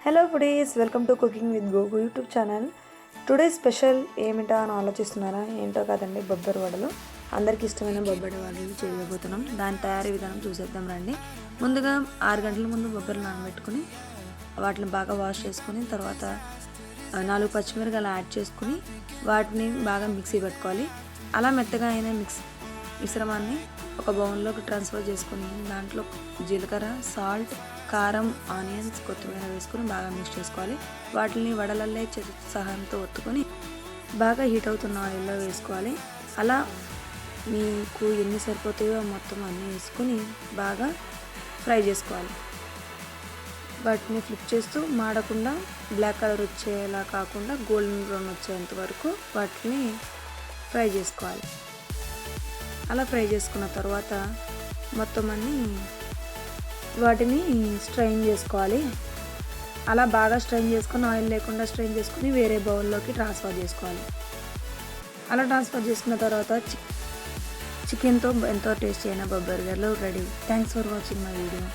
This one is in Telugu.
Hello foodies, welcome to cooking with గోగు యూట్యూబ్ ఛానల్. టుడే స్పెషల్ ఏమిటా అని ఆలోచిస్తున్నారా? ఏంటో కాదండి, బొబ్బరి వడలు. అందరికీ ఇష్టమైన బొబ్బరి వడలు చేయబోతున్నాం. దాని తయారీ విధానం చూసేద్దాం రండి. ముందుగా 6 గంటల ముందు బొబ్బరి నానబెట్టుకుని వాటిని బాగా వాష్ చేసుకుని తర్వాత 4 పచ్చిమిరపకాయలు యాడ్ చేసుకుని వాటిని బాగా మిక్సీ పెట్టుకోవాలి. అలా మెత్తగా అయిన మిశ్రమాన్ని ఒక బౌల్లోకి ట్రాన్స్ఫర్ చేసుకుని దాంట్లో జీలకర్ర, సాల్ట్, కారం, ఆనియన్స్, కొత్తిమీర వేసుకుని బాగా మిక్స్ చేసుకోవాలి. వాటిని వడలల్లే చేతి సహాయంతో ఒత్తుకొని బాగా హీట్ అవుతున్న ఆయిల్లో వేసుకోవాలి. అలా మీకు ఎన్ని సరిపోతాయో మొత్తం అన్నీ వేసుకుని బాగా ఫ్రై చేసుకోవాలి. వాటిని ఫ్లిప్ చేస్తూ మాడకుండా బ్లాక్ కలర్ వచ్చేలా కాకుండా గోల్డెన్ బ్రౌన్ వచ్చేంత వరకు వాటిని ఫ్రై చేసుకోవాలి. అలా ఫ్రై చేసుకున్న తర్వాత మొత్తం అన్నీ వాటిని స్ట్రెయిన్ చేసుకోవాలి. అలా బాగా స్ట్రెయిన్ చేసుకుని ఆయిల్ లేకుండా స్ట్రెయిన్ చేసుకుని వేరే బౌల్లోకి ట్రాన్స్ఫర్ చేసుకోవాలి. అలా ట్రాన్స్ఫర్ చేసుకున్న తర్వాత చికెన్తో ఎంతో టేస్టీ అయిన బొబ్బరి వడలు ready. Thanks for watching my video.